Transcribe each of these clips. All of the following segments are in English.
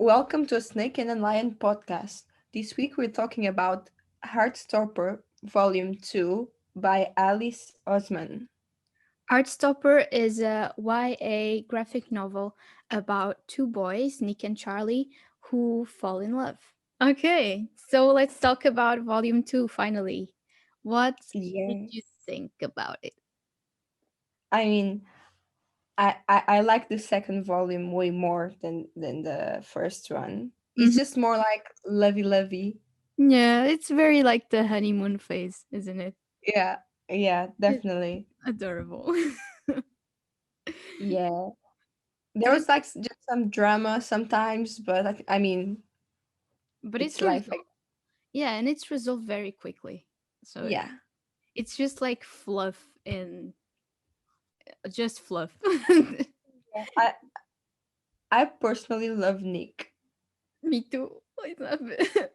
Welcome to a Snake and a Lion podcast. This week we're talking about Heartstopper Volume 2 by Alice Oseman. Heartstopper is a YA graphic novel about two boys, Nick and Charlie, who fall in love. Okay, so let's talk about volume 2 finally. What did you Yes. think about it? I mean, I like the second volume way more than the first one. It's Mhm. just more like lovey-lovey. Yeah, it's very like the honeymoon phase, isn't it? Yeah, yeah, It's definitely. adorable. Yeah. There Did it, was like just some drama sometimes, but I mean, but it's it's life. resolved. Yeah, and it's resolved very quickly. So Yeah. it's just like fluff and just fluff. Yeah. I personally love Nick. Me too. He's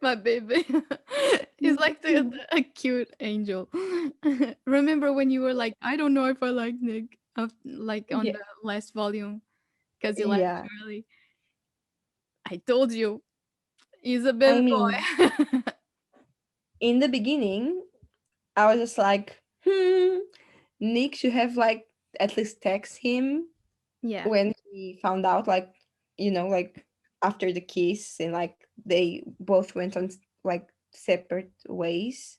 my baby. He's like a cute angel. Remember when you were like, I don't know if I like Nick, like on Yeah. the last volume, because you like Yeah. Charlie. I told you, he's a I baby mean, boy. in the beginning, I was just like, Nick should have like at least text him Yeah. when he found out, like, like after the kiss and like they both went on like separate ways.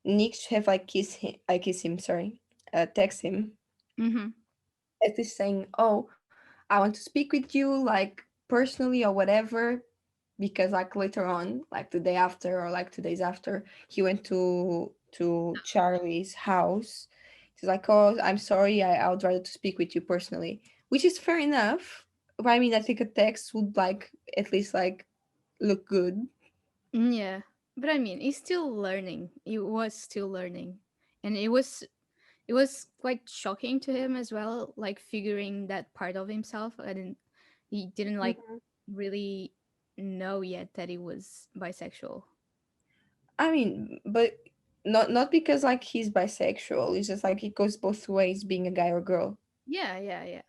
Nick should have like kiss him, sorry, text him, Mm-hmm. at least saying, "Oh, I want to speak with you, like personally or whatever." Because like later on, like the day after or like 2 days after, he went to Charlie's house. He's like, "Oh, I'm sorry, I would rather to speak with you personally," which is fair enough. But I mean, I think a text would like at least like look good. Yeah. But I mean, he's still learning. He was still learning, and it was quite shocking to him as well, like figuring that part of himself. He didn't like Mhm. really know yet that he was bisexual. I mean, but not because like he's bisexual. It's just like it goes both ways, being a guy or girl. Yeah, yeah, yeah,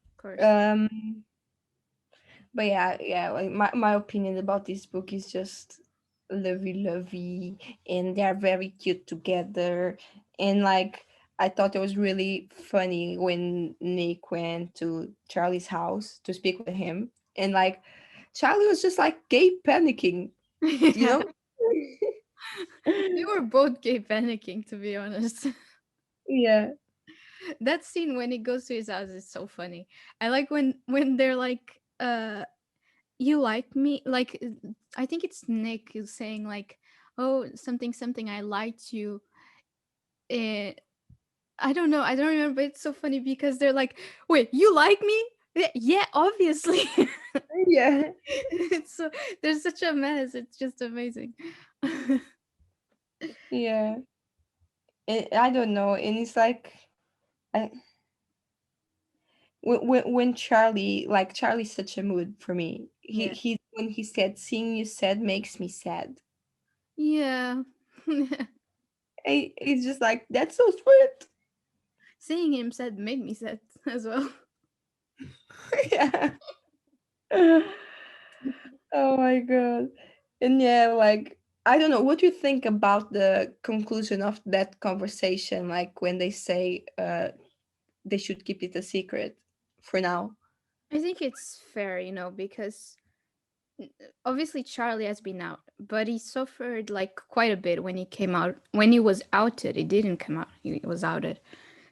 of course. Um, but yeah, like my opinion about this book is just lovey, and they are very cute together. And like I thought it was really funny when Nick went to Charlie's house to speak with him, and like Charlie was just like gay panicking, you Yeah, know? they were both gay panicking, to be honest. Yeah. That scene when he goes to his house is so funny. I like when they're like, you like me, like I think it's Nick who's saying like, oh, something something, I liked you. Eh, I don't remember, but it's so funny because they're like, wait, you like me? Yeah, obviously. Yeah. It's so, there's such a mess. It's just amazing. Yeah. And I don't know, and it's like I when Charlie, like Charlie's such a mood for me. Yeah. He when he said, "Seeing you sad makes me sad." Yeah. It's just like that's so sweet. Seeing him sad made me sad as well. Yeah. Oh my god. And yeah, like I don't know what you think about the conclusion of that conversation, like when they say they should keep it a secret for now. I think it's fair, because obviously Charlie has been out, but he suffered like quite a bit when he came out. When he was outed, he didn't come out. He was outed.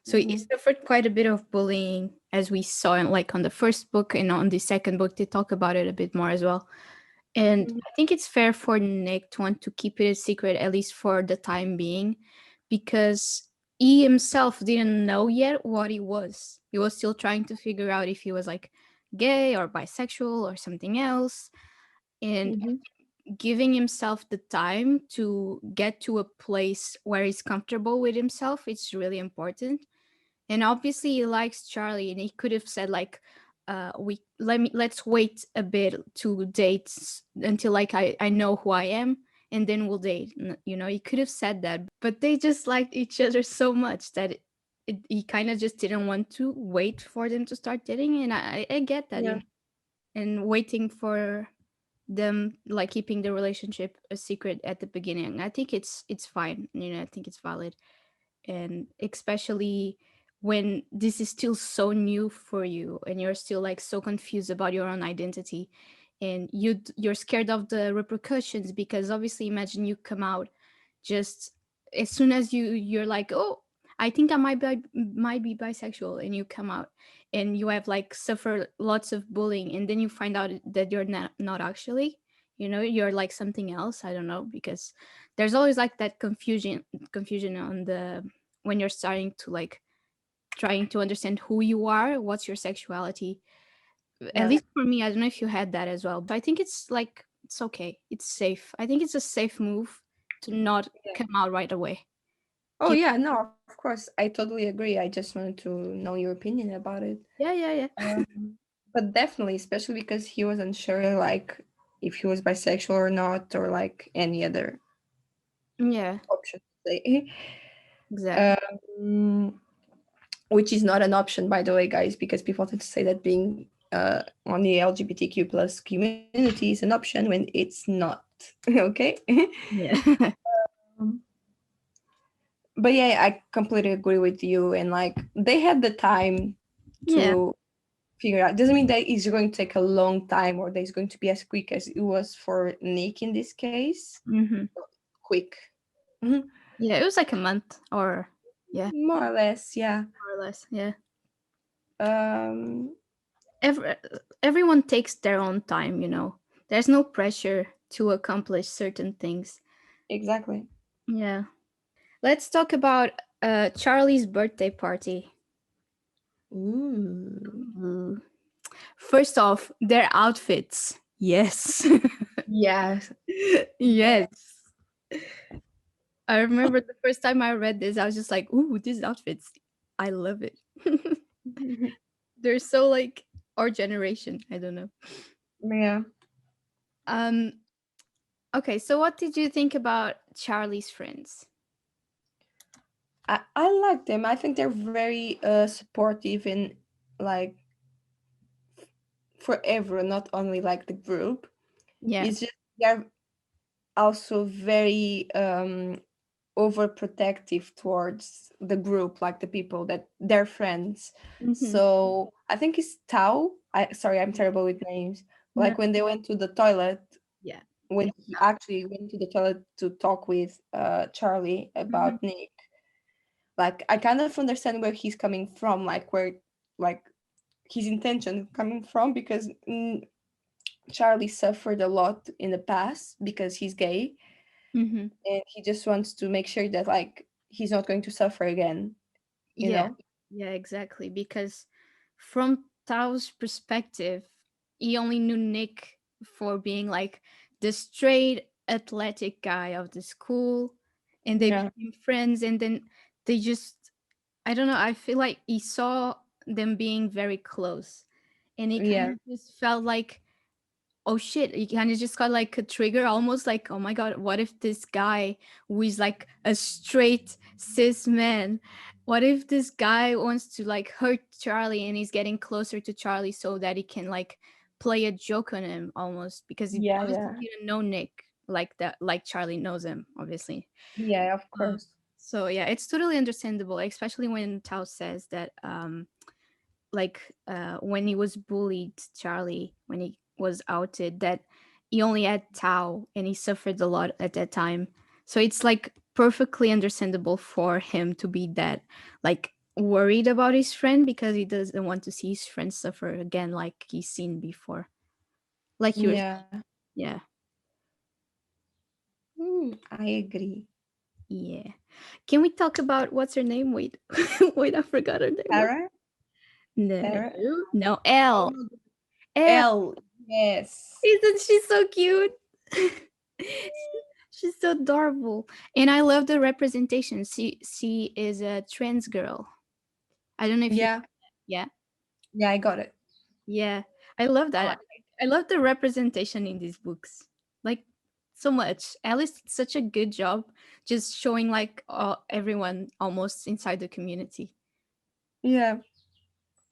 So he Hmm. suffered quite a bit of bullying, as we saw in like on the first book, and on the second book they talk about it a bit more as well. And I think it's fair for Nick to want to keep it a secret, at least for the time being, because he himself didn't know yet what he was. He was still trying to figure out if he was like gay or bisexual or something else. And Hmm. giving himself the time to get to a place where he's comfortable with himself, it's really important. And obviously he likes Charlie, and he could have said like, let's wait a bit to date until like I know who I am, and then we'll date. He could have said that, but they just liked each other so much that he kind of just didn't want to wait for them to start dating. And I get that. Yeah. and waiting for them, like keeping the relationship a secret at the beginning. I think it's fine. I think it's valid, and especially when this is still so new for you and you're still like so confused about your own identity, and you're scared of the repercussions, because obviously imagine you come out just as soon as you're like, oh, I think I might be bisexual, and you come out and you have like suffer lots of bullying, and then you find out that you're not actually, you're like something else. I don't know, because there's always like that confusion on the when you're starting to like trying to understand who you are, what's your sexuality. At Yeah. least for me, I don't know if you had that as well, but I think it's like it's okay, it's safe. I think it's a safe move to not Yeah. come out right away. Oh Can yeah, no, of course. I totally agree. I just wanted to know your opinion about it. Yeah, yeah, yeah. But definitely, especially because he wasn't sure like if he was bisexual or not, or like any other Yeah, option to say. exactly. Which is not an option, by the way, guys, because people tend to say that being on the LGBTQ plus community is an option when it's not. Okay. Yeah. But yeah, I completely agree with you. And like they had the time Yeah. to figure out. Doesn't mean that it's going to take a long time or that it's going to be as quick as it was for Nick in this case. Hmm. Quick. Mhm. Yeah, it was like a month, or yeah, More or less, yeah. more or less. Yeah. Um, Every, everyone takes their own time. There's no pressure to accomplish certain things. exactly. Yeah. Let's talk about Charlie's birthday party. Ooh. Ooh. First off, their outfits. Yes. Yes. Yes. I remember the first time I read this, I was just like, ooh, these outfits. I love it. They're so like our generation. I don't know. Yeah. Um, okay, so what did you think about Charlie's friends? I like them. I think they're very supportive and like for everyone, not only like the group. Yeah. It's just they're also very overprotective towards the group, like the people that they're friends. Mm-hmm. So I think it's Tao. I sorry, I'm terrible with names. No. Like when they went to the toilet, Yeah. when It's he actually went to the toilet to talk with Charlie Mhm. about Nick, like I kind of understand where he's coming from, like where like his intention coming from, because Charlie suffered a lot in the past because he's gay, Mhm. and he just wants to make sure that like he's not going to suffer again, you Yeah. know. Yeah, exactly. Because from Tao's perspective, he only knew Nick for being like the straight athletic guy of the school, and they Yeah, became friends, and then they just I don't know, I feel like he saw them being very close, and he kind yeah, of just felt like, oh shit, you kind of just got like a trigger, almost like, oh my god, what if this guy who is like a straight cis man, what if this guy wants to like hurt Charlie, and he's getting closer to Charlie so that he can like play a joke on him, almost because he yeah, obviously yeah, didn't know Nick like that, like Charlie knows him, obviously. yeah, of uh, course. so yeah, it's totally understandable, especially when Tao says that like when he was bullied, Charlie, when he was outed, that he only had Tao and he suffered a lot at that time. So it's like perfectly understandable for him to be that like worried about his friend, because he doesn't want to see his friend suffer again like he's seen before, like you're Yeah. yeah. I agree. Yeah, can we talk about what's her name? Wait. Wait, I forgot her name. What? Sarah. No, Sarah. no, Oh L. no, L. Elle. Yes. Isn't she so cute? She's so adorable. And I love the representation. She is a trans girl. I don't know if you Yeah. yeah. Yeah, I got it. Yeah. I love I that. like I love the representation in these books. Like so much. Alice did such a good job just showing like everyone almost inside the community. it. Yeah.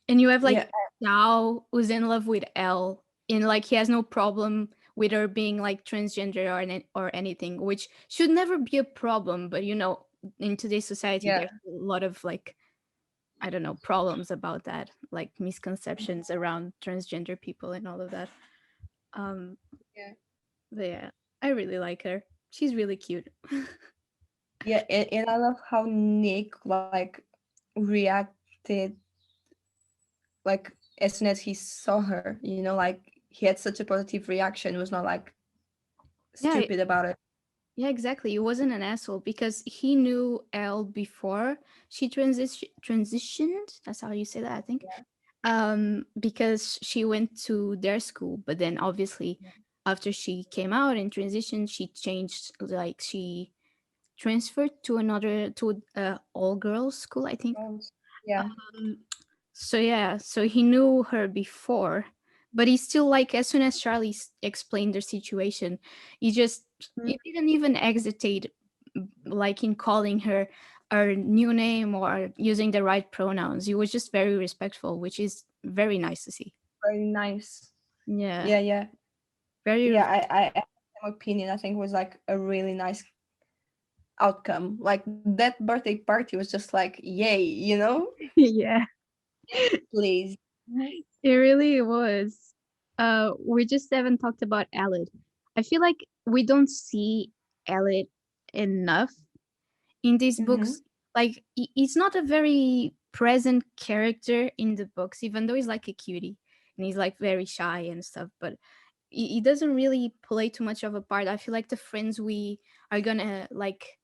And you have Yeah. like Xiao who's in love with Elle, and like he has no problem with her being like transgender or anything, which should never be a problem. But you know, in today's society, Yeah. there's a lot of like, I don't know, problems about that, like misconceptions around transgender people and all of that. Um, Yeah. but yeah, I really like her. She's really cute. Yeah, and I love how Nick like reacted like as soon as he saw her, you know, like he had such a positive reaction. It was not like Yeah, stupid about it. yeah, exactly. He wasn't an asshole because he knew Elle before she transitioned. That's how you say that, I think. Because she went to their school, but then obviously after she came out and transitioned, she changed. Like she transferred to another to all girls school, I think. Um, yeah. Um, so yeah, so he knew her before, but he still like as soon as Charlie explained their situation, he just Mhm. he didn't even hesitate, like in calling her her new name or using the right pronouns. He was just very respectful, which is very nice to see. Very nice. Yeah, Yeah, yeah. very Yeah, I have the same opinion. I think it was like a really nice outcome. Like that birthday party was just like, yay, you know? yeah. Please. Mhm. It really was. We just haven't talked about Elliot. I feel like we don't see Elliot enough in these books. Mhm. Like he's not a very present character in the books, even though he's like a cutie and he's like very shy and stuff. But he doesn't really play too much of a part. I feel like the friends we are gonna like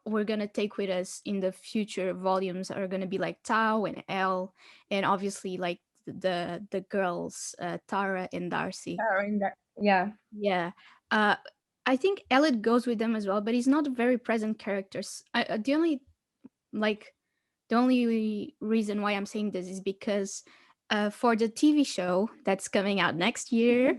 we're gonna take with us in the future volumes are gonna be like Tao and Elle, and obviously like the girls Tara and Darcy. In that. Yeah. Yeah. Uh, I think Elliot goes with them as well, but he's not a very present character. Like the only reason why I'm saying this is because for the TV show that's coming out next year,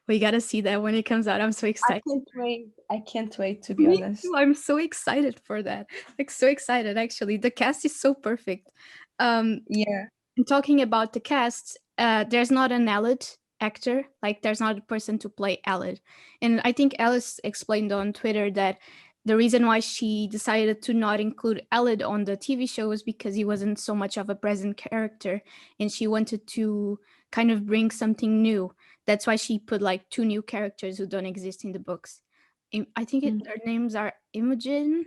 we gotta see that when it comes out. I'm so I excited. can't wait. I can't wait to be Me too. honest. I'm so excited for that. Like so excited actually. The cast is so perfect. Um Yeah. and talking about the cast, there's not an Elliot actor, like there's not a person to play Elliot. And I think Alice explained on Twitter that the reason why she decided to not include Elliot on the TV show was because he wasn't so much of a present character, and she wanted to kind of bring something new. That's why she put like two new characters who don't exist in the books. I think Mm. their names are Imogen.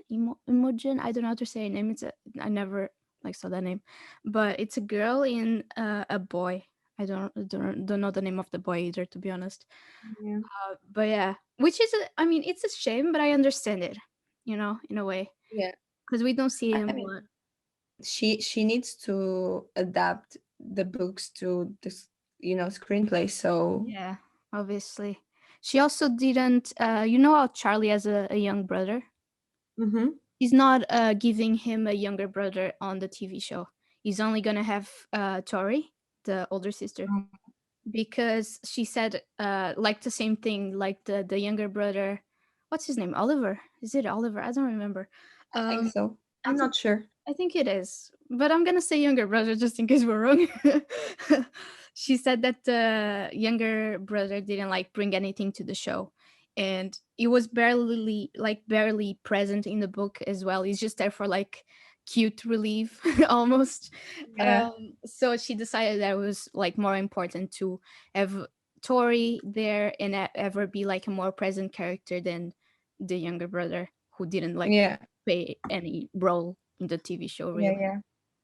I don't know how to say her name. I never like saw that name, but it's a girl and a boy. I don't know the name of the boy either, to be honest. Yeah. But yeah, which is I mean, it's a shame, but I understand it, in a way, Yeah. because we don't see I him a mean, lot. she needs to adapt the books to this, screenplay. So Yeah, obviously. She also didn't. You know how Charlie has a young brother. mm-hmm. He's not giving him a younger brother on the TV show. He's only gonna have Tori, the older sister, because she said like the same thing, like the younger brother. What's his name? Oliver? Is it Oliver? I don't remember. I think Um, so. I I'm think not sure. I think it is, but I'm gonna say younger brother just in case we're wrong. She said that the younger brother didn't like bring anything to the show, and he was barely present in the book as well. He's just there for like cute relief almost. Yeah. So she decided that it was like more important to have Tori there and ever be like a more present character than the younger brother who didn't like Yeah. play any role in the TV show Yeah. really. Yeah.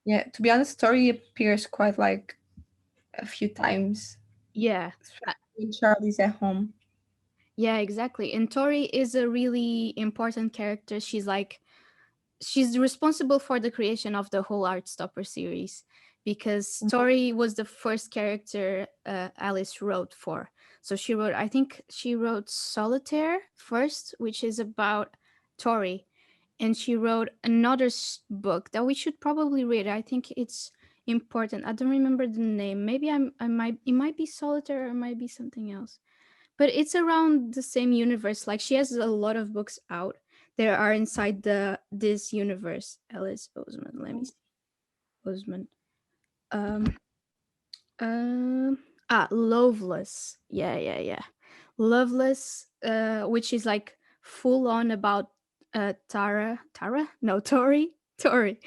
Yeah. To be honest, Tori appears quite like a few times, Yeah. especially when Charlie's at home. Yeah, exactly. And Tori is a really important character. She's responsible for the creation of the whole Heartstopper series because Mhm. Tori was the first character Alice wrote for. So I think she wrote Solitaire first, which is about Tori, and she wrote another book that we should probably read. I think it's important. I don't remember the name. Maybe I might it might be Solitaire or it might be something else, but it's around the same universe. Like she has a lot of books out. There are inside the this universe. Alice Oseman. Let me see. Oseman. Um. Loveless. Yeah, yeah, yeah. Loveless, which is like full on about Tara? No, Tori. Tori.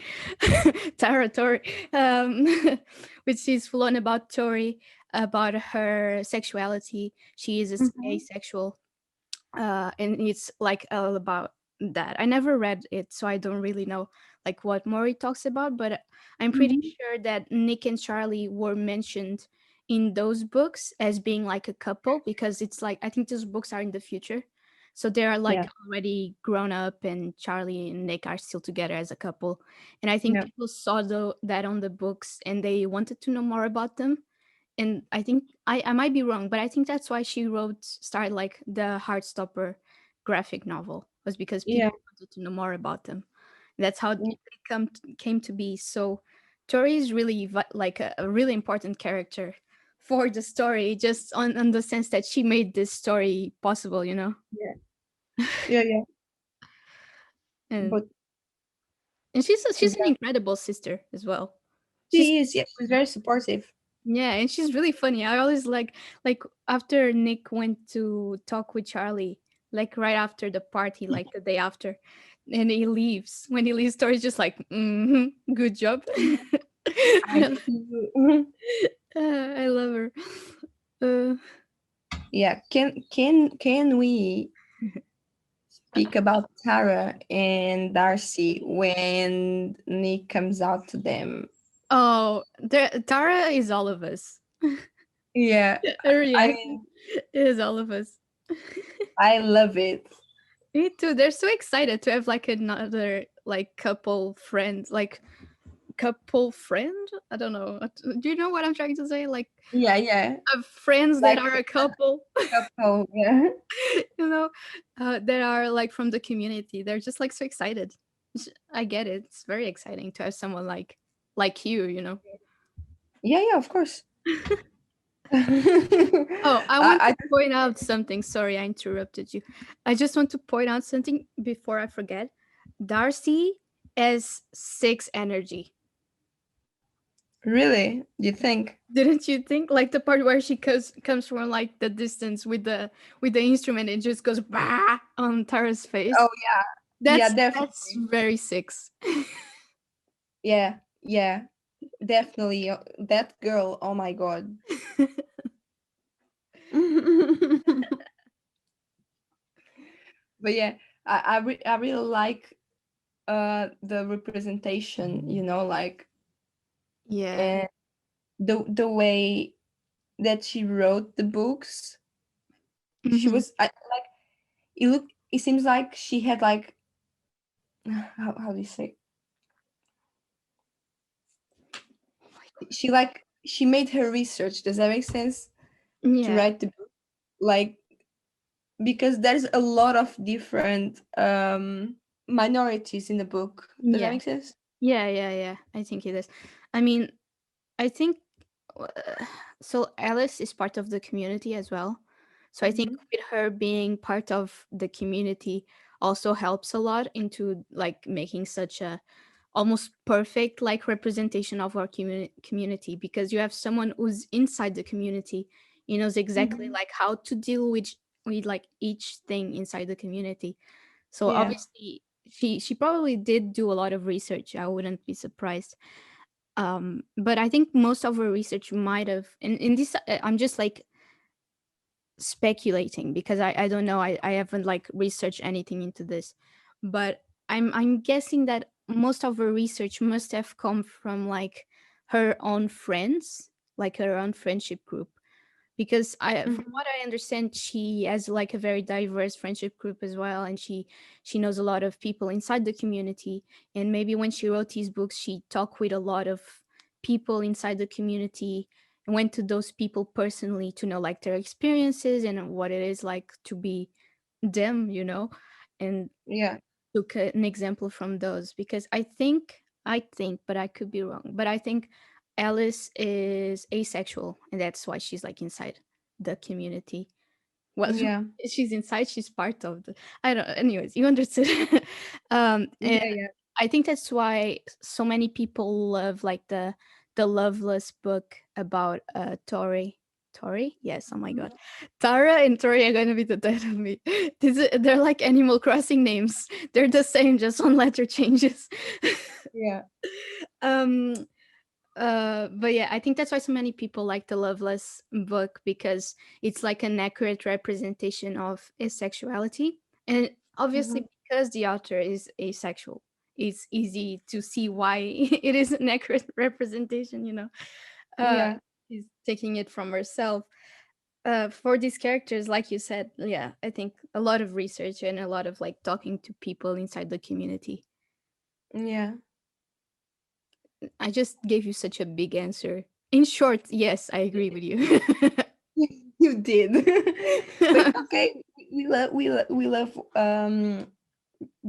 Um which is full on about Tori, about her sexuality. She is Mhm. asexual, and it's like all about that. I never read it, so I don't really know like what more it talks about, but I'm pretty Mhm. sure that Nick and Charlie were mentioned in those books as being like a couple, because it's like I think those books are in the future. So they are like Yeah. already grown up, and Charlie and Nick are still together as a couple. And I think Yeah. people saw that on the books and they wanted to know more about them. And I think I might be wrong, but I think that's why she started like the Heartstopper graphic novel, was because Yeah. people wanted to know more about them. That's how it Yeah. came to be. So Tori is really like a really important character for the story, just on the sense that she made this story possible, you know. Yeah. Yeah. Yeah. and But and she's an yeah, incredible sister as well. She's she is. Yeah, she's very supportive. Yeah, and she's really funny. I always like after Nick went to talk with Charlie, like right after the party, like the day after, and he leaves. When he leaves, Tori's just like, good job. I feel. I love her. Uh, Yeah. Can we speak about Tara and Darcy when Nick comes out to them? oh, Tara is all of us. Yeah. Her I reaction mean, is all of us. I love it. Me too. They're so excited to have like another like couple friend. I don't know. Do you know what I'm trying to say? Like Yeah. Yeah. friends that Like are a couple, couple. Yeah. you know, that are like from the community. They're just like so excited. I get it. It's very exciting to have someone like you, you know. Yeah. Yeah. Of course. I, Oh, I want I to point out something. Sorry, I interrupted you. I just want to point out something before I forget. Darcy has six energy. really. You think? Didn't you think? Like the part where she comes from like the distance with the instrument and just goes bah on Tara's Oh face. yeah. Yeah. That's Definitely. very six. Yeah. Yeah. Definitely. That girl. Oh my god. But yeah, I really like the representation, like, Yeah. and the way that she wrote the books. She Hmm. was like, it seems like she had like, how do you say, she made her research. Does that make sense? To Yeah. write the book, like, because there's a lot of different minorities in the book. Does that Yeah. make sense? Yeah. Yeah. Yeah. I think it is. I mean, I think uh, so. Alice is part of the community as well. So I think Hmm. with her being part of the community also helps a lot into like making such a almost perfect like representation of our community, because you have someone who's inside the community, knows exactly Hmm. like how to deal with like each thing inside the community. So Yeah. obviously she probably did do a lot of research. I wouldn't be surprised. But I think most of her research might have, and in this I'm just like speculating because I don't know. I haven't like researched anything into this, but I'm guessing that most of her research must have come from like her own friends, like her own friendship group, because from Hmm. what I understand, she has like a very diverse friendship group as well, and she knows a lot of people inside the community. And maybe when she wrote these books, she talked with a lot of people inside the community and went to those people personally to know like their experiences and what it is like to be them, and Yeah. took an example from those. Because I think, but I could be wrong, but I think Alice is asexual, and that's why she's like inside the community. Well, Yeah. she's inside, she's part of the, I don't, anyways, you understood. And Yeah. Yeah. I think that's why so many people love like the Loveless book about Tori? Yes. Oh my Mhm. god, Tara and Tori are gonna be the death of me. They're like Animal Crossing names. They're the same, just one letter changes. Yeah. um but yeah, I think that's why so many people like the Loveless book, because it's like an accurate representation of asexuality. And Mhm. obviously, because the author is asexual, it's easy to see why it is an accurate representation, uh Yeah. he's taking it from herself. For these characters, like you said, yeah, I think a lot of research and a lot of like talking to people inside the community. Yeah. I just gave you such a big answer. In short, yes, I agree with you. You did. But it's okay. We love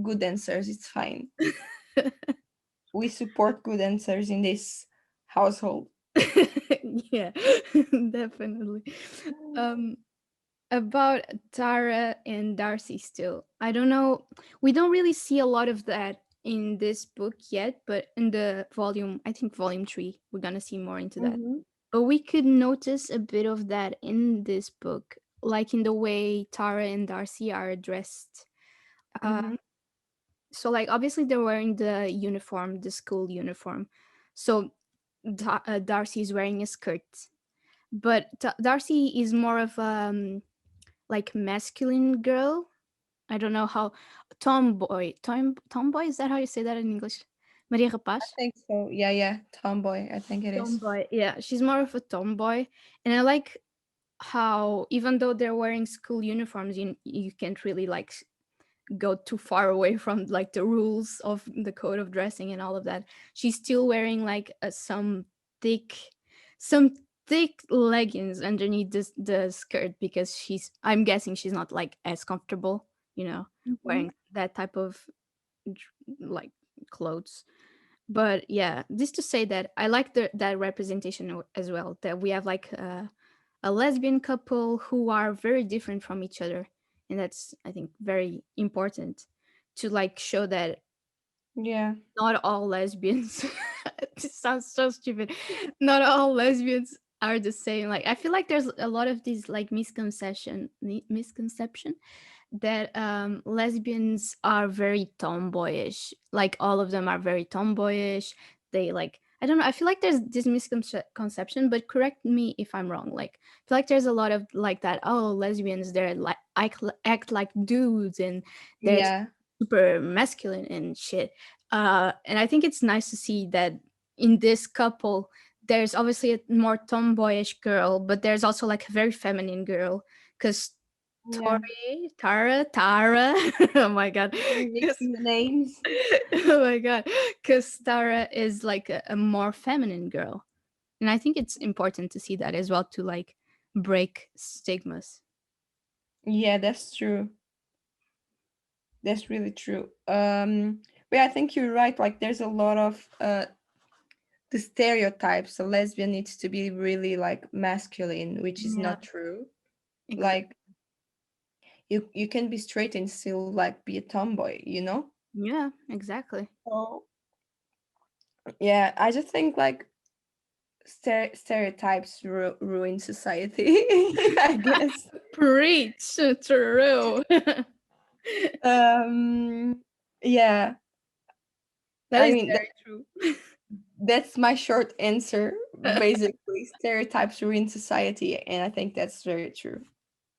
good answers. It's fine. We support good answers in this household. Yeah, definitely. Um, about Tara and Darcy still. I don't know. We don't really see a lot of that in this book yet, but in the volume, I think volume 3, we're gonna see more into that. Mm-hmm. But we could notice a bit of that in this book, like in the way Tara and Darcy are dressed. Uh, Mm-hmm. so like obviously they're wearing the uniform, the school uniform. So Darcy is wearing a skirt, but Darcy is more of like masculine girl. I don't know how. Tomboy, is that how you say that in English? Maria I Rapaz. think so. Yeah, yeah. Tomboy, I think it is. Tomboy, yeah, she's more of a tomboy. And I like how even though they're wearing school uniforms, you can't really like go too far away from like the rules of the code of dressing and all of that. She's still wearing like thick some thick leggings underneath the skirt, because I'm guessing she's not like as comfortable, Mm-hmm. wearing that type of like clothes. But yeah, just to say that I like that representation as well, that we have like a lesbian couple who are very different from each other. And that's, I think, very important to like show that Yeah. not all lesbians this sounds so stupid, not all lesbians are the same. Like I feel like there's a lot of these like misconception that lesbians are very tomboyish. Like all of them are very tomboyish. They like, I don't know. I feel like there's this misconception, but correct me if I'm wrong. Like I feel like there's a lot of like that. Oh, lesbians, they're like act like dudes, and they're Yeah. super masculine and shit. And I think it's nice to see that in this couple, there's obviously a more tomboyish girl, but there's also like a very feminine girl. Because Yeah. Tara. Oh my god. We're 'Cause- mixing the names. oh my god. Because Tara is like a more feminine girl. And I think it's important to see that as well, to like break stigmas. Yeah, that's true. That's really true. But yeah, I think you're right. Like, there's a lot of the stereotypes. A lesbian needs to be really like masculine, which is Yeah, not true. exactly. Like, you can be straight and still like be a tomboy, you know? Yeah, exactly. So yeah, I just think like stereotypes ruin society. I guess. Preach, true. Um, yeah, That I is mean very true. that's my short answer. Basically, stereotypes ruin society, and I think that's very true.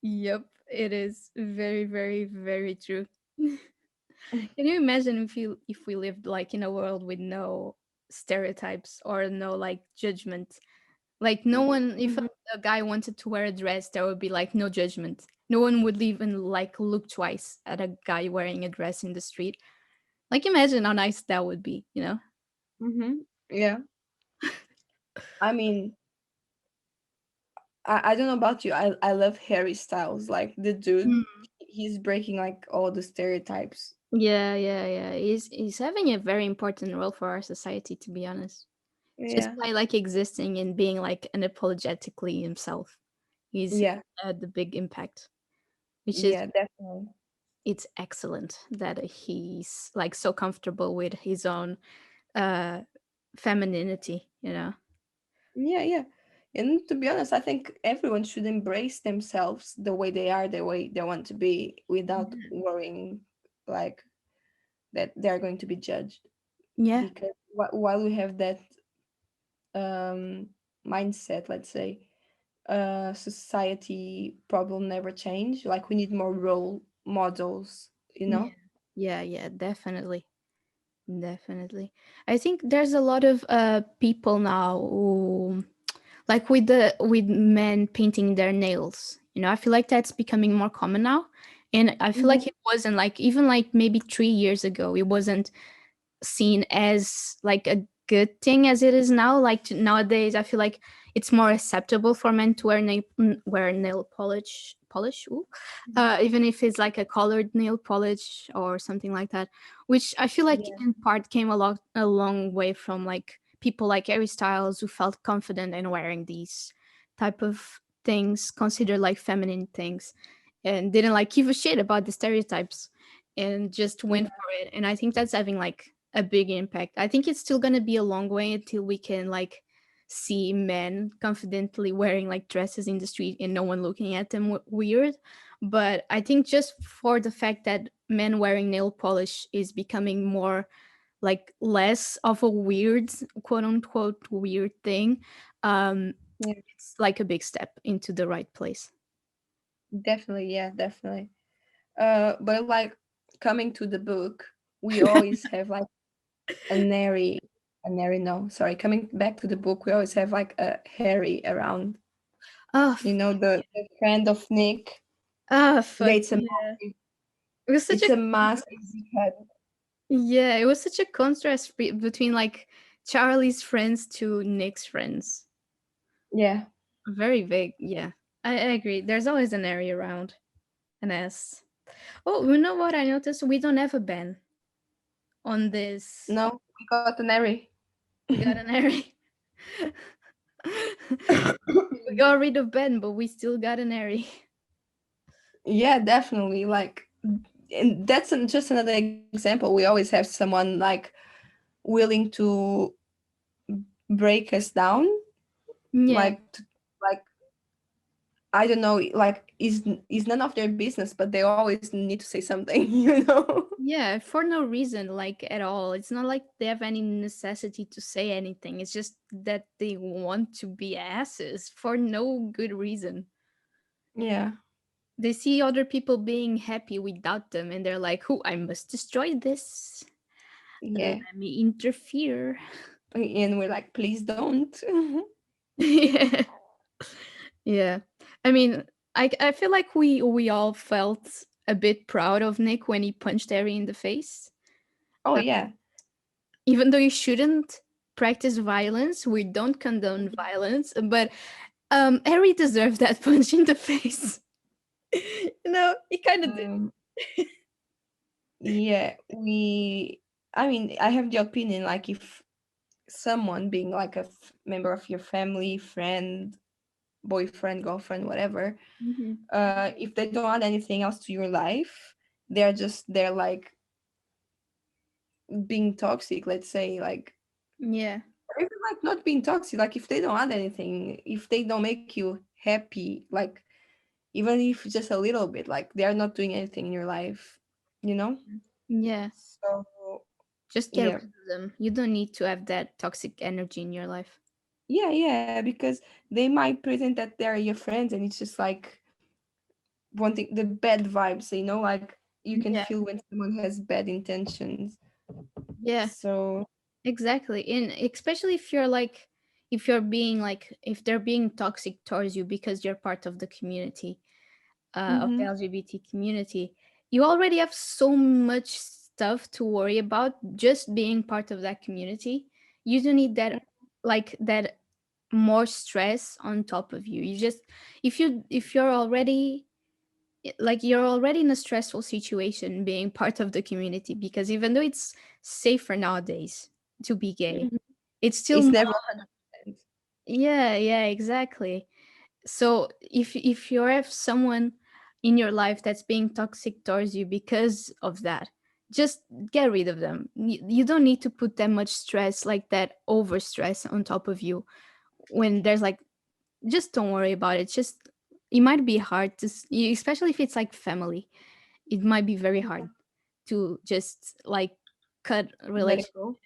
Yep, it is very, very, very true. Can you imagine if we lived like in a world with no stereotypes or no like judgment? Like no one, if Mhm. a guy wanted to wear a dress, there would be like no judgment. No one would even like look twice at a guy wearing a dress in the street. Like imagine how nice that would be? Mhm. Yeah, I mean, I don't know about you. I love Harry Styles. Like the dude, he's breaking like all the stereotypes. Yeah, yeah, yeah. He's having a very important role for our society, to be honest. Just Yeah, by like existing and being like unapologetically himself, he's yeah, had the big impact, which is yeah, definitely. it's excellent that he's like so comfortable with his own uh femininity. Yeah, yeah. And to be honest, I think everyone should embrace themselves the way they are, the way they want to be, without worrying like that they are going to be judged. Yeah. Because while we have that um, mindset, let's say, society problem never change. Like we need more role models, you Yeah. know? Yeah, yeah, definitely. Definitely. I think there's a lot of people now who like with men painting their nails. You know, I feel like that's becoming more common now. And I feel like Hmm. it wasn't like even like maybe 3 years ago, it wasn't seen as like a good thing as it is now. Like nowadays, I feel like it's more acceptable for men to wear nail polish, ooh, even if it's like a colored nail polish or something like that. Which I feel like Yeah, in part came a long way from like people like Harry Styles who felt confident in wearing these type of things, considered like feminine things, and didn't like give a shit about the stereotypes and just went yeah, for it. And I think that's having like a big impact. I think it's still gonna be a long way until we can like see men confidently wearing like dresses in the street and no one looking at them weird. But I think just for the fact that men wearing nail polish is becoming more like less of a weird, quote unquote weird thing, um yeah. it's like a big step into the right place. Definitely, yeah, definitely. But like coming to the book, we always have like a nary no, sorry, coming back to the book, we always have like a Harry around. Oh, You know, the friend of Nick. fuck It's a yeah. It was such a massive head. Yeah, it was such a contrast between like Charlie's friends to Nick's friends. Yeah. Very vague. Yeah, I agree. There's always an area around an S. Oh, you know what I noticed? We don't have a Ben on this. No, we got an Harry. We got an area. We got rid of Ben, but we still got an area. Yeah, definitely. Like, and that's just another example. We always have someone like willing to break us down, Yeah, like, like I don't know, like is none of their business, but they always need to say something, you know? yeah, for no reason, like at all. It's not like they have any necessity to say anything. It's just that they want to be asses for no good reason. Yeah, They see other people being happy without them and they're like, oh, I must destroy this. yeah. Let me interfere. And we're like, please don't. Yeah. Yeah. I mean, I feel like we all felt a bit proud of Nick when he punched Harry in the face. Oh Uh, yeah. Even though you shouldn't practice violence, we don't condone violence, but Harry deserved that punch in the face. He kind of did. Um, yeah, I mean, I have the opinion like if someone being like a member of your family, friend, boyfriend, girlfriend, whatever, Mhm. if they don't add anything else to your life, they're like being toxic, let's say, like, Yeah. or even like not being toxic, like if they don't add anything, if they don't make you happy, like even if just a little bit, like they are not doing anything in your life, you know? Yes. So Just get rid yeah. of them. You don't need to have that toxic energy in your life. Yeah, yeah, because they might pretend that they're your friends and it's just like wanting the bad vibes, you know, like you can Yeah. feel when someone has bad intentions. Yeah. So Exactly. And especially if you're like if you're being like if they're being toxic towards you because you're part of the community, of the mhm. LGBT community, you already have so much stuff to worry about just being part of that community. You don't need that like that more stress on top of you. You just if you're already like you're already in a stressful situation being part of the community because even though it's safer nowadays to be gay, Mhm. it's still It's more. never 100%. Yeah, yeah, exactly. So if you have someone in your life that's being toxic towards you because of that, just get rid of them. You don't need to put that much stress, like that over stress on top of you when there's like just don't worry about it. Just it might be hard to, especially if it's like family. It might be very hard to just like cut Let relation. it go.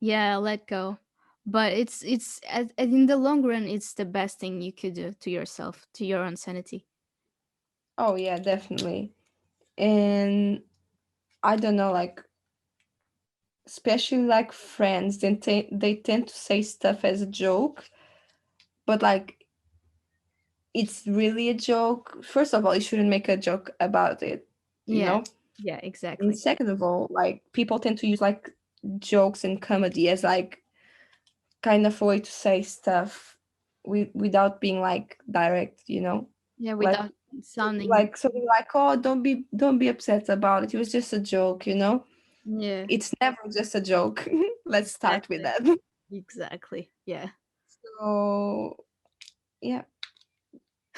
Yeah, let go. But it's in the long run, it's the best thing you could do to yourself, to your own sanity. Oh yeah, definitely. And I don't know, like especially like friends, they tend to say stuff as a joke, but like it's really a joke. First of all, you shouldn't make a joke about it, you Yeah, know? yeah, And exactly. second of all, like people tend to use like jokes and comedy as like kind of a way to say stuff without being like direct, you know? Yeah, Like without sounding. like something like, oh, don't be upset about it. It was just a joke, you know? Yeah, It's never just a joke. Let's start with exactly, that. exactly. Yeah, So yeah,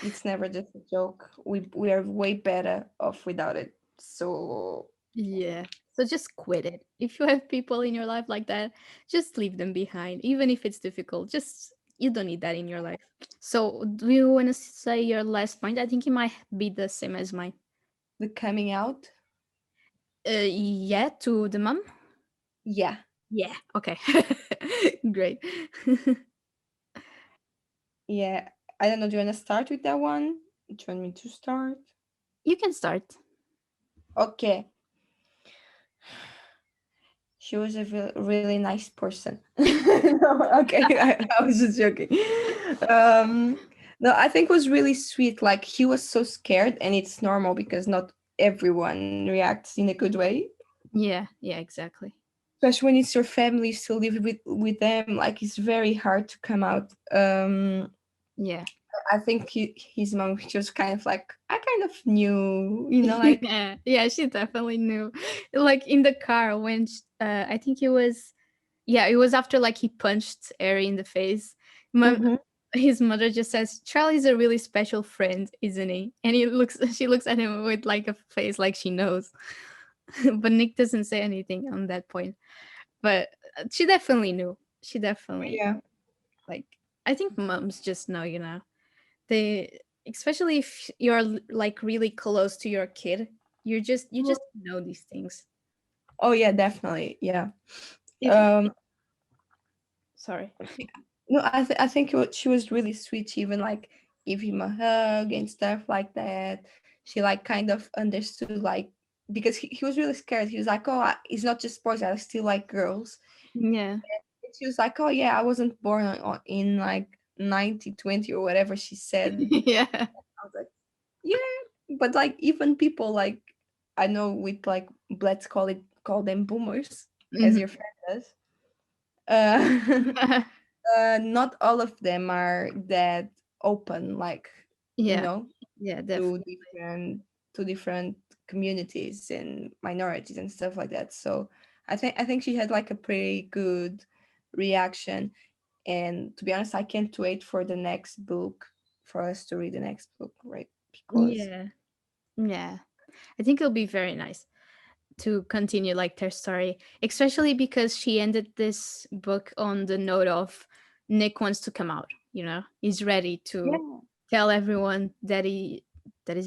it's never just a joke. We are way better off without it. So yeah. So just quit it. If you have people in your life like that, just leave them behind, even if it's difficult. Just you don't need that in your life. So, do you want to say your last point? I think it might be the same as mine. the coming out, Yeah, to the mom. yeah, Yeah. Okay. Great. yeah. I don't know. Do you want to start with that one? Do you want me to start? You can start. Okay. She was a really nice person. No, okay, I was just joking. Um, no, I think it was really sweet. Like he was so scared, and it's normal because not everyone reacts in a good way. Yeah. Yeah. Exactly. Especially when it's your family, you still live with them. Like it's very hard to come out. Yeah. I think his mom just kind of like I kind of knew, you know, like Yeah. Yeah. She definitely knew. Like in the car when I think it was. Yeah, it was after like he punched Ari in the face. My, mhm. his mother just says, "Charlie's a really special friend, isn't he?" And he looks. She looks at him with like a face like she knows. But Nick doesn't say anything on that point. But she definitely knew. She definitely Yeah, like. I think moms just know, they, especially if you're like really close to your kid, you just know these things. oh yeah, definitely, yeah. If Um, sorry. no, I think she was really sweet. She even like give him a hug and stuff like that. She like kind of understood like because he was really scared. He was like, oh, it's not just boys. I still like girls. Yeah. And she was like, oh yeah, I wasn't born in like 1920 or whatever she said. Yeah. I was like, yeah, but like even people like I know with like let's call them boomers as your Mhm. friend does. Not all of them are that open, like you Yeah. know, Yeah, to definitely. different communities and minorities and stuff like that. So I think she had like a pretty good reaction. And to be honest, I can't wait for the next book for us to read the next book, right? Because Yeah. Yeah. I think it'll be very nice to continue like their story, especially because she ended this book on the note of Nick wants to come out, he's ready to yeah, tell everyone that is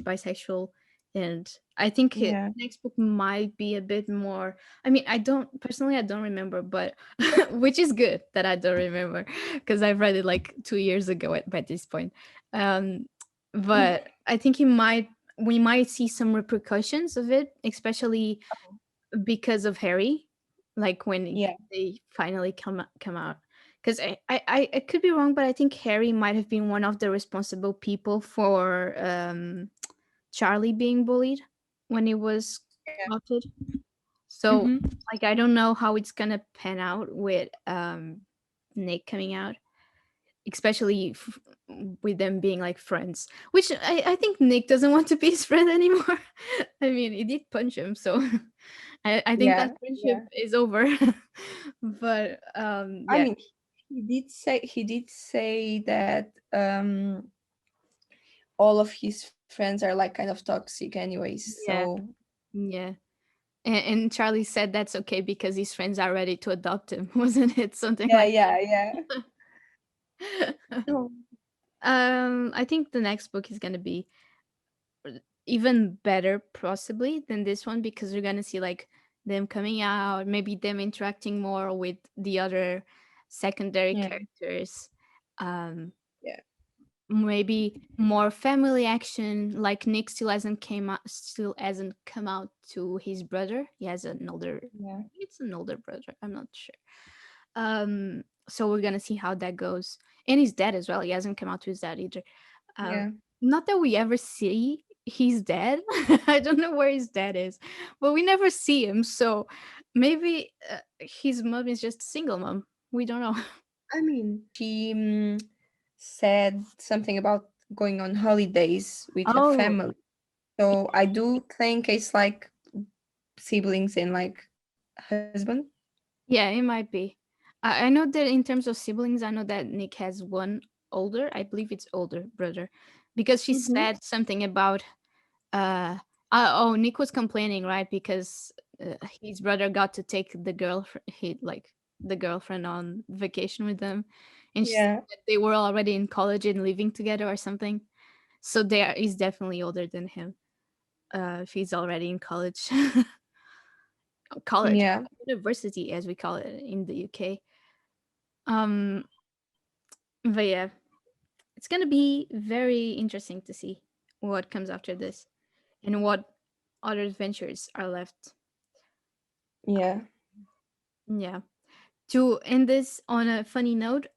bisexual. And I think his yeah, next book might be a bit more. I mean, I don't remember, but which is good that I don't remember because I've read it like 2 years ago by this point. um but I think we might see some repercussions of it, especially because of Harry, like when yeah, they finally come out. Because I could be wrong, but I think Harry might have been one of the responsible people for Charlie being bullied when he was yeah. adopted. So, Mm-hmm. like, I don't know how it's gonna pan out with Nick coming out, especially with them being like friends, which I think Nick doesn't want to be his friend anymore. I mean, he did punch him, so I think that Yeah, friendship yeah. is over. But I yeah. mean, he did say that all of his friends are like kind of toxic anyways. Yeah. So Yeah. And Charlie said that's okay because his friends are ready to adopt him, wasn't it? Something yeah, like yeah, yeah. that. No. I think the next book is gonna be even better possibly than this one, because we're gonna see like them coming out, maybe them interacting more with the other secondary Yeah. characters. Um, Yeah. maybe more family action. Like Nick still hasn't come out to his brother. He has an older. Yeah. It's an older brother. I'm not sure. So we're gonna see how that goes. And his dad as well. He hasn't come out to his dad either. Um, Yeah. not that we ever see he's dead. I don't know where his dad is, but we never see him. So maybe his mom is just a single mom. We don't know. I mean, she said something about going on holidays with her Oh, family. So I do think it's like siblings and like husband. yeah, it might be. I know that in terms of siblings, I know that Nick has one older. I believe it's older brother, because she Mm-hmm. said something about oh, Nick was complaining, right? Because his brother got to take the the girlfriend on vacation with them, and she said Yeah. that they were already in college and living together or something. So he's definitely older than him. If he's already in college, college, Yeah. university, as we call it in the UK. Um, but yeah, it's gonna be very interesting to see what comes after this and what other adventures are left. Yeah. Yeah. To end this on a funny note,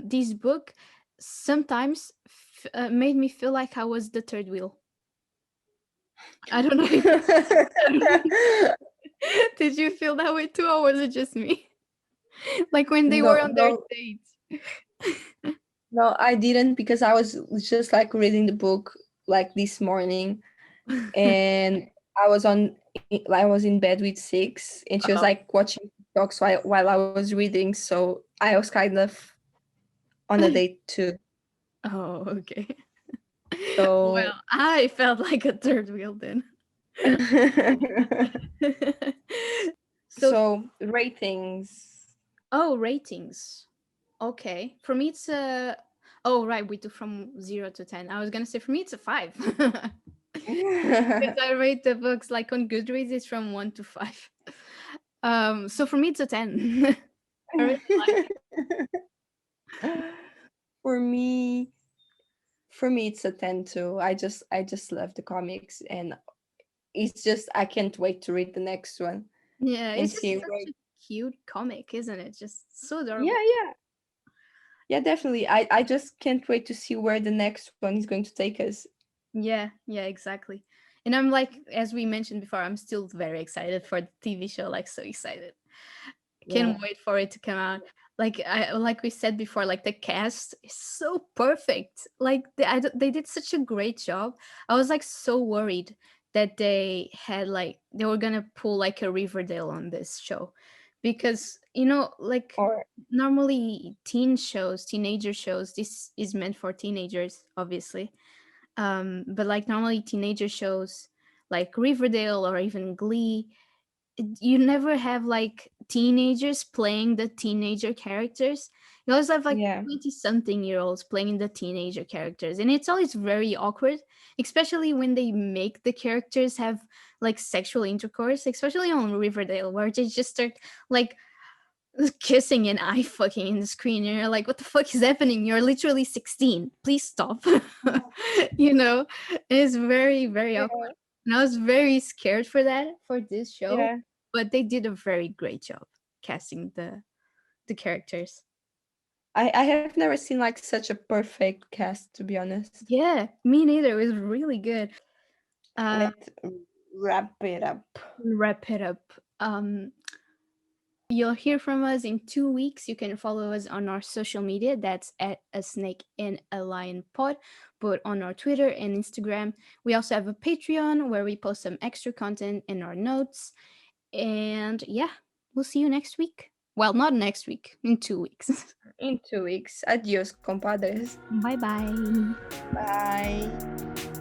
this book sometimes made me feel like I was the third wheel. I don't know if did you feel that way too, or was it just me? Like when they were No, on their no, dates. no, I didn't because I was just like reading the book like this morning, and I was in bed with six, and she was Oh, like watching TikToks while I was reading, so I was kind of on a date too. oh, okay. So, Well, I felt like a third wheel then. So, so ratings. oh, ratings. Okay. For me, it's a. Oh, right. We do from 0 to 10. I was going to say, for me, it's a 5. Because I rate the books like on Goodreads, it's from 1 to 5. So for me, it's a 10. I really like it. For me, it's a 10 too. I just love the comics, and it's just I can't wait to read the next one Yeah, and it's see just where. such a cute comic, isn't it? Just so Yeah, adorable. yeah. Yeah, definitely. I just can't wait to see where the next one is going to take us. Yeah, yeah, exactly. And I'm like, as we mentioned before, I'm still very excited for the TV show, like so excited. Can't Yeah. wait for it to come out. Like we said before, like the cast is so perfect. Like they did such a great job. I was like so worried that they were gonna pull like a Riverdale on this show, because like Or normally teenager shows, this is meant for teenagers, obviously. But like normally teenager shows like Riverdale or even Glee, you never have like teenagers playing the teenager characters. You always have like yeah. 20 something year olds playing the teenager characters. And it's always very awkward, especially when they make the characters have like sexual intercourse, especially on Riverdale, where they just start like kissing and eye fucking in the screen. And you're like, what the fuck is happening? You're literally 16. Please stop. you know, it's very, very awkward. Yeah. And I was very scared for that for this show, Yeah. but they did a very great job casting the characters. I have never seen like such a perfect cast, to be honest. Yeah, me neither. It was really good. Uh, Let's wrap it up. wrap it up. You'll hear from us in 2 weeks. You can follow us on our social media. That's at a snake and a lion pod, but on our Twitter and Instagram. We also have a Patreon where we post some extra content in our notes. And yeah, we'll see you next week. Well, not next week, in 2 weeks. In 2 weeks. Adios, compadres. Bye bye. Bye.